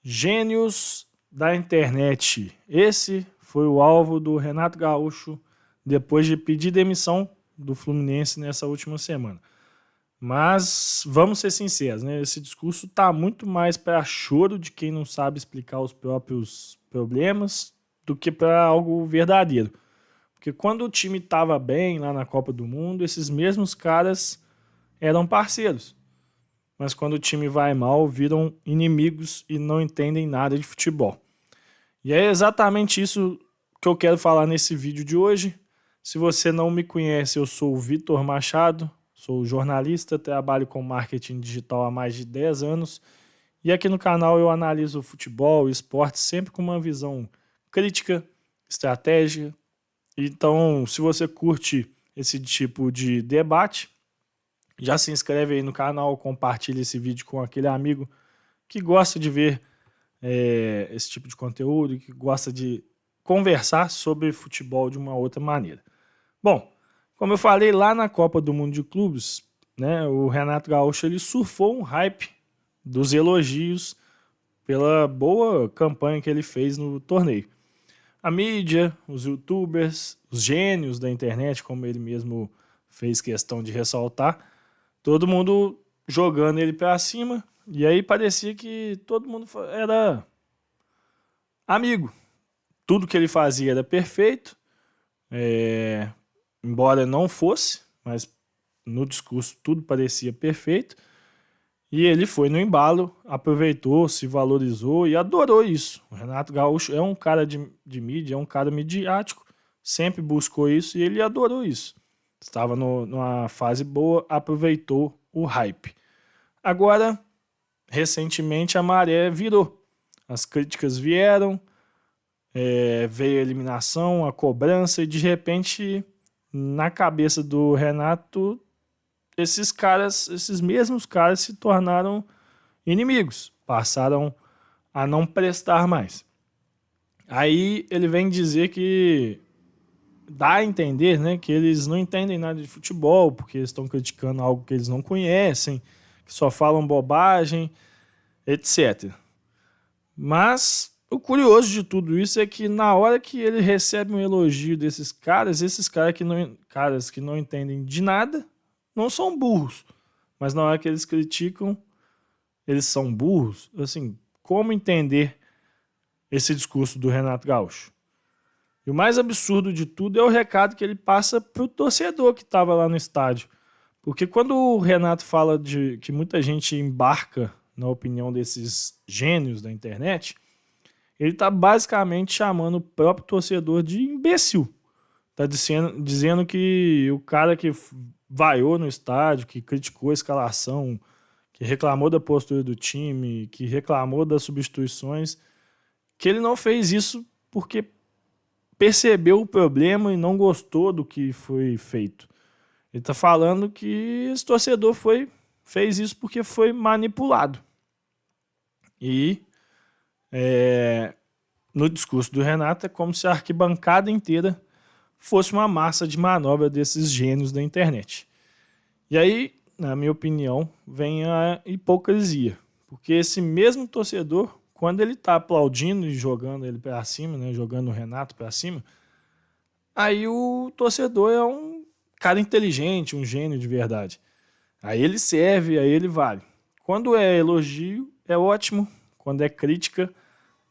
Gênios da internet. Esse foi o alvo do Renato Gaúcho depois de pedir demissão do Fluminense nessa última semana. Mas vamos ser sinceros, né? Esse discurso está muito mais para choro de quem não sabe explicar os próprios problemas do que para algo verdadeiro. Porque quando o time estava bem lá na Copa do Mundo, esses mesmos caras eram parceiros. Mas quando o time vai mal, viram inimigos e não entendem nada de futebol. E é exatamente isso que eu quero falar nesse vídeo de hoje. Se você não me conhece, eu sou o Vitor Machado, sou jornalista, trabalho com marketing digital há mais de 10 anos e aqui no canal eu analiso o futebol e esporte sempre com uma visão crítica, estratégia. Então, se você curte esse tipo de debate, já se inscreve aí no canal, compartilha esse vídeo com aquele amigo que gosta de ver esse tipo de conteúdo, que gosta de conversar sobre futebol de uma outra maneira. Bom, como eu falei lá na Copa do Mundo de Clubes, né, o Renato Gaúcho ele surfou um hype dos elogios pela boa campanha que ele fez no torneio. A mídia, os youtubers, os gênios da internet, como ele mesmo fez questão de ressaltar, todo mundo jogando ele para cima, e aí parecia que todo mundo era amigo. Tudo que ele fazia era perfeito, embora não fosse, mas no discurso tudo parecia perfeito. E ele foi no embalo, aproveitou, se valorizou e adorou isso. O Renato Gaúcho é um cara de mídia, é um cara midiático, sempre buscou isso e ele adorou isso. Estava numa fase boa, aproveitou o hype. Agora, recentemente, a maré virou. As críticas vieram, veio a eliminação, a cobrança, e de repente, na cabeça do Renato, esses mesmos caras se tornaram inimigos, passaram a não prestar mais. Aí ele vem dizer que dá a entender, né, que eles não entendem nada de futebol, porque eles estão criticando algo que eles não conhecem, que só falam bobagem, etc. Mas o curioso de tudo isso é que na hora que ele recebe um elogio desses caras, esses caras que não entendem de nada, não são burros. Mas na hora que eles criticam, eles são burros. Assim, como entender esse discurso do Renato Gaúcho? E o mais absurdo de tudo é o recado que ele passa para o torcedor que estava lá no estádio. Porque quando o Renato fala de que muita gente embarca na opinião desses gênios da internet, ele está basicamente chamando o próprio torcedor de imbecil. Está dizendo que o cara que vaiou no estádio, que criticou a escalação, que reclamou da postura do time, que reclamou das substituições, que ele não fez isso porque percebeu o problema e não gostou do que foi feito. Ele está falando que esse torcedor fez isso porque foi manipulado. E no discurso do Renato é como se a arquibancada inteira fosse uma massa de manobra desses gênios da internet. E aí, na minha opinião, vem a hipocrisia. Porque esse mesmo torcedor, quando ele está aplaudindo e jogando ele para cima, né, jogando o Renato para cima, aí o torcedor é um cara inteligente, um gênio de verdade. Aí ele serve, aí ele vale. Quando é elogio, é ótimo. Quando é crítica,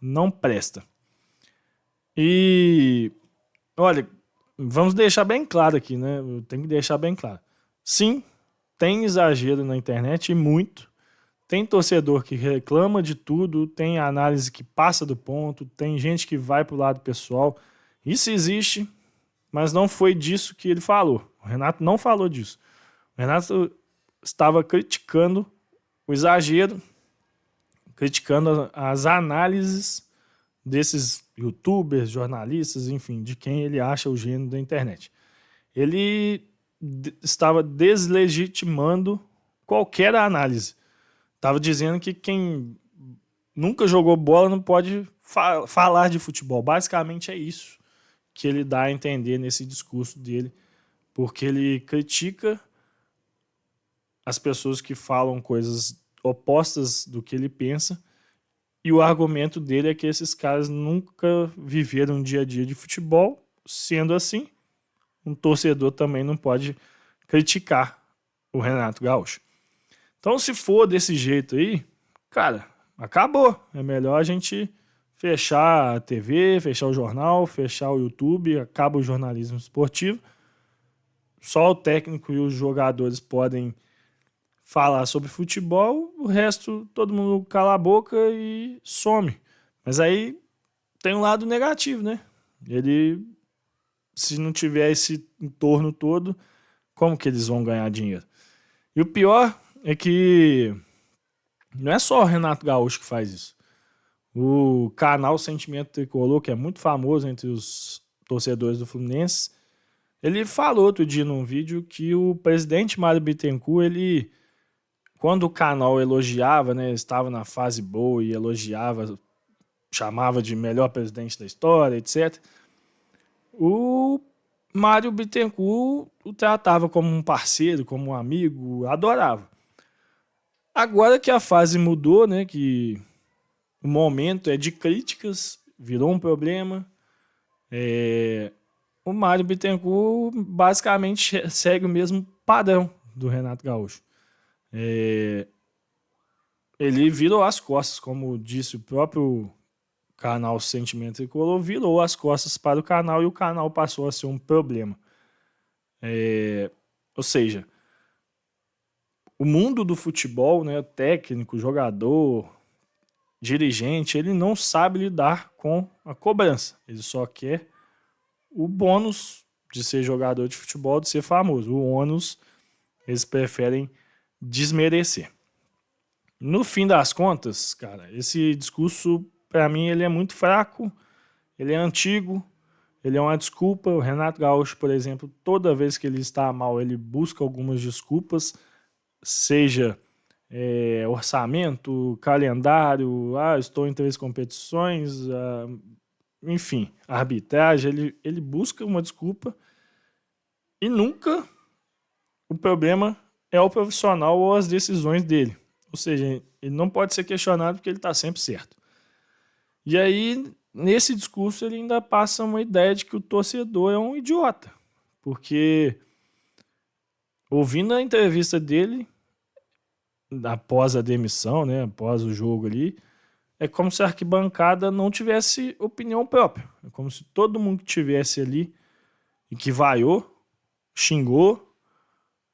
não presta. E, olha, vamos deixar bem claro aqui, né? Eu tenho que deixar bem claro. Sim, tem exagero na internet e muito. Tem torcedor que reclama de tudo, tem análise que passa do ponto, tem gente que vai pro lado pessoal. Isso existe, mas não foi disso que ele falou. O Renato não falou disso. O Renato estava criticando o exagero, criticando as análises desses youtubers, jornalistas, enfim, de quem ele acha o gênio da internet. Ele estava deslegitimando qualquer análise. Estava dizendo que quem nunca jogou bola não pode falar de futebol. Basicamente é isso que ele dá a entender nesse discurso dele, porque ele critica as pessoas que falam coisas opostas do que ele pensa E o argumento dele é que esses caras nunca viveram um dia a dia de futebol. Sendo assim, um torcedor também não pode criticar o Renato Gaúcho. Então, se for desse jeito aí, cara, acabou. É melhor a gente fechar a TV, fechar o jornal, fechar o YouTube, acaba o jornalismo esportivo. Só o técnico e os jogadores podem falar sobre futebol, o resto todo mundo cala a boca e some. Mas aí tem um lado negativo, né? Ele, se não tiver esse entorno todo, como que eles vão ganhar dinheiro? E o pior é que não é só o Renato Gaúcho que faz isso. O canal Sentimento Tricolor, que é muito famoso entre os torcedores do Fluminense, ele falou outro dia num vídeo que o presidente Mário Bittencourt, ele, quando o canal elogiava, né, estava na fase boa e elogiava, chamava de melhor presidente da história, etc., o Mário Bittencourt o tratava como um parceiro, como um amigo, adorava. Agora que a fase mudou, né, que o momento é de críticas, virou um problema, o Mário Bittencourt basicamente segue o mesmo padrão do Renato Gaúcho. Ele virou as costas, como disse o próprio canal Sentimento Tricolor, virou as costas para o canal e o canal passou a ser um problema. Ou seja, o mundo do futebol, né, técnico, jogador, dirigente, ele não sabe lidar com a cobrança. Ele só quer o bônus de ser jogador de futebol, de ser famoso. O ônus, eles preferem desmerecer. No fim das contas, cara, esse discurso, para mim, ele é muito fraco, ele é antigo, ele é uma desculpa. O Renato Gaúcho, por exemplo, toda vez que ele está mal, ele busca algumas desculpas, seja orçamento, calendário, estou em 3 competições, enfim, arbitragem, ele busca uma desculpa e nunca o problema é o profissional ou as decisões dele. Ou seja, ele não pode ser questionado porque ele está sempre certo. E aí, nesse discurso, ele ainda passa uma ideia de que o torcedor é um idiota. Porque, ouvindo a entrevista dele, após a demissão, né, após o jogo ali, é como se a arquibancada não tivesse opinião própria. É como se todo mundo que tivesse ali e que vaiou, xingou,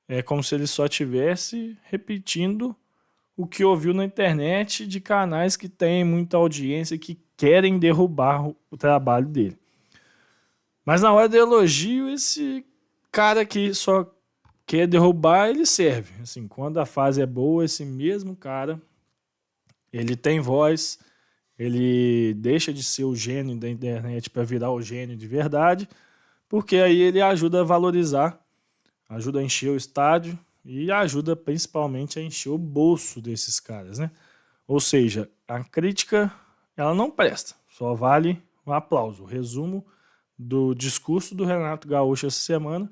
é como se ele só tivesse repetindo o que ouviu na internet de canais que têm muita audiência, que querem derrubar o trabalho dele. Mas na hora do elogio, esse cara que só quer derrubar, ele serve. Assim, quando a fase é boa, esse mesmo cara, ele tem voz, ele deixa de ser o gênio da internet para virar o gênio de verdade, porque aí ele ajuda a valorizar, ajuda a encher o estádio e ajuda principalmente a encher o bolso desses caras, né? Ou seja, a crítica, ela não presta, só vale um aplauso. O resumo do discurso do Renato Gaúcho essa semana,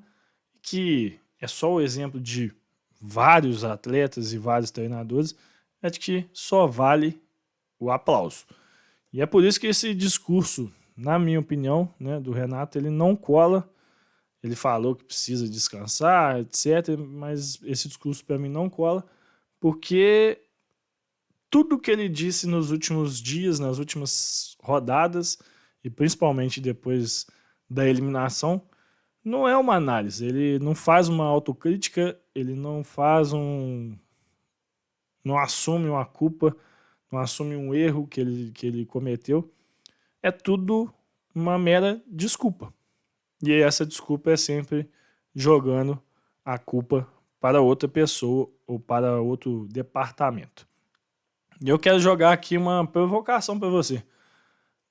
que é só o exemplo de vários atletas e vários treinadores, é de que só vale o aplauso. E é por isso que esse discurso, na minha opinião, né, do Renato, ele não cola. Ele falou que precisa descansar, etc. Mas esse discurso para mim não cola, porque tudo que ele disse nos últimos dias, nas últimas rodadas, e principalmente depois da eliminação, não é uma análise. Ele não faz uma autocrítica, ele não faz não assume uma culpa, não assume um erro que ele cometeu. É tudo uma mera desculpa. E essa desculpa é sempre jogando a culpa para outra pessoa ou para outro departamento. E eu quero jogar aqui uma provocação para você.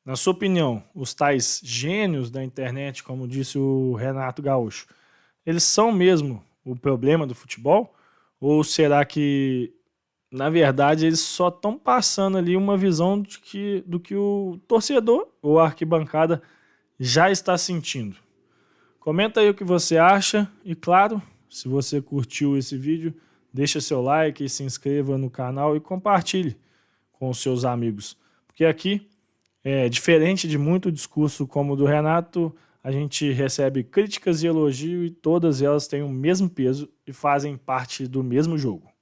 Na sua opinião, os tais gênios da internet, como disse o Renato Gaúcho, eles são mesmo o problema do futebol? Ou será que, na verdade, eles só estão passando ali uma visão do que o torcedor ou a arquibancada já está sentindo? Comenta aí o que você acha e, claro, se você curtiu esse vídeo, deixa seu like, se inscreva no canal e compartilhe com os seus amigos. Porque aqui, diferente de muito discurso como o do Renato, a gente recebe críticas e elogio e todas elas têm o mesmo peso e fazem parte do mesmo jogo.